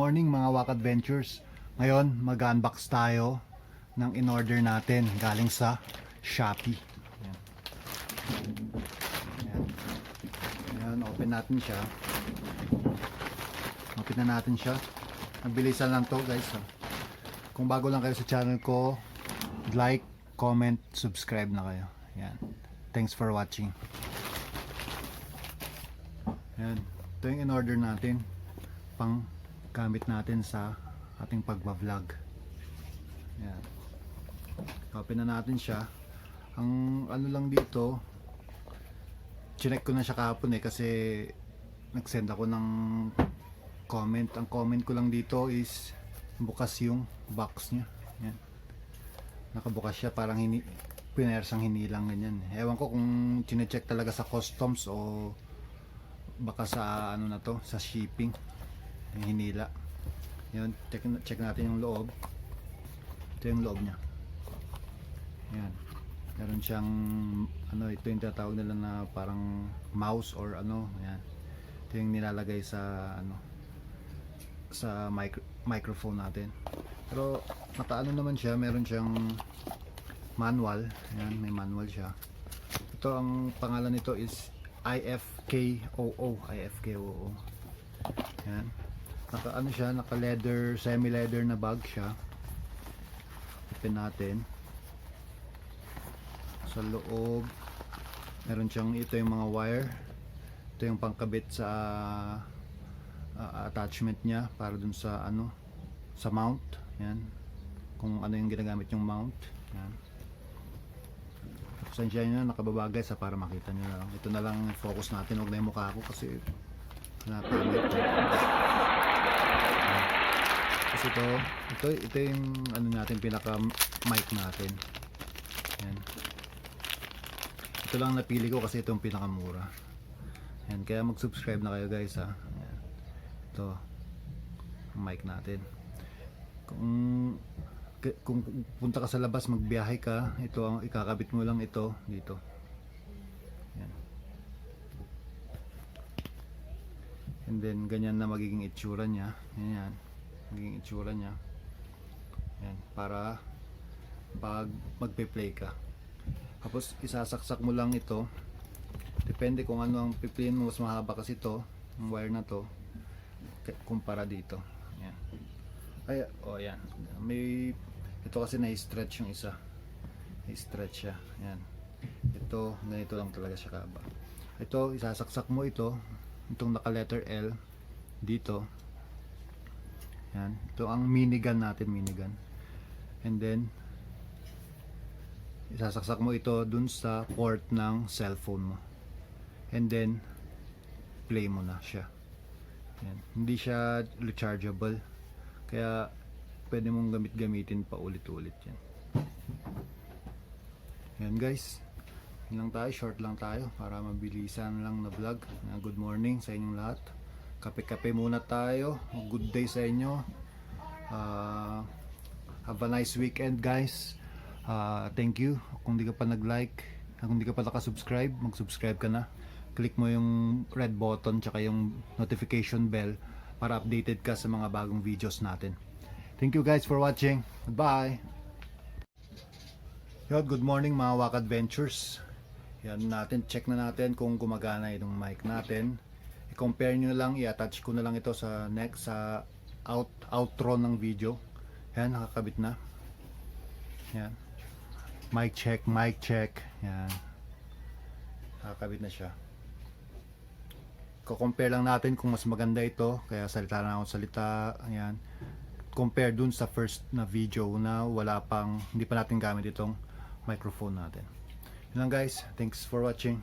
morning mga Wak Adventures. Ngayon mag-unbox tayo ng in-order natin galing sa Shopee. Ayan. Ayan. Ayan, open natin siya. Open na natin siya. Mabilisan lang to guys. Kung bago lang kayo sa channel ko, like, comment, subscribe na kayo. Ayan. Thanks for watching. Ayan. Ito yung in-order natin pang gamit natin sa ating pagbablog. Ayan. Open na natin siya. Ang ano lang dito, chinek ko na siya kahapon kasi nag-send ako ng comment. Ang comment ko lang dito is bukas yung box niya. Ayan. Nakabukas siya, parang pinersang hinilang ganyan. Ewan ko kung chinecheck talaga sa customs o baka sa ano na to, sa shipping yung hinila. Yun, check natin yung loob. Ito yung loob niya. Ayan. Meron siyang ano, ito yung tatawag nila na parang mouse or ano. Ayan. Ito yung nilalagay sa ano, sa microphone natin. Pero nakaano naman siya, meron siyang manual. Ayan, may manual siya. Ito ang pangalan nito is IFKOO. Ayan. Naka ano siya, naka leather, semi leather na bag siya. Open natin. Sa loob meron siyang, ito yung mga wire. Ito yung pangkabit sa attachment niya para dun sa ano, sa mount. Yan, kung ano yung ginagamit yung mount. Yan. Pasensya nyo na, nakababagay sa para makita nyo na lang. Ito na lang focus natin, huwag na yung mukha ko kasi napamit ko. Kasi ito yung ano natin, pinaka mic natin. Yan. Ito lang napili ko kasi ito yung pinakamura. Yan, kaya mag-subscribe na kayo guys ha. Yan. Ito ang mic natin. Kung punta ka sa labas, magbiyahe ka, ito ang ikakabit mo lang ito dito. Yan. And then ganyan na magiging itsura niya. Yan. Magiging itsura niya. Yan, para pag magpe-play ka. Tapos isasaksak mo lang ito. Depende kung ano ang pipiliin mo, mas mahaba kasi ito, ang wire na to kumpara dito. Yan. Ay, oh yan. May ito kasi na-stretch yung isa. Na-stretch siya. Yan. Ito, ganito lang talaga siya kahaba. Ito, isasaksak mo ito, itong naka letter L dito. Yan. Ito ang minigun natin, minigun. And then isasaksak mo ito dun sa port ng cellphone mo. And then play mo na siya. Yan. Hindi siya rechargeable. Kaya pwede mong gamitin pa ulit-ulit yan. Yan guys. Yan lang tayo, short lang tayo para mabilisan lang na vlog. Good morning sa inyong lahat. Kape-kape muna tayo. Good day sa inyo. Have a nice weekend guys. Thank you. Kung di ka pa nag-like, kung di ka pa nakasubscribe, mag-subscribe ka na. Click mo yung red button tsaka yung notification bell para updated ka sa mga bagong videos natin. Thank you guys for watching. Goodbye. Good morning mga Wak Adventures. Yan natin, check na natin kung gumagana itong mic natin. I-compare nyo lang, i-attach ko na lang ito sa next, sa outro ng video. Yan, nakakabit na. Yan. Mic check, mic check. Yan. Nakakabit na siya. Ko-compare lang natin kung mas maganda ito, kaya salita na akong salita. Ayan. Compare dun sa first na video na wala pang, hindi pa natin gamit itong microphone natin. Yun lang guys, thanks for watching.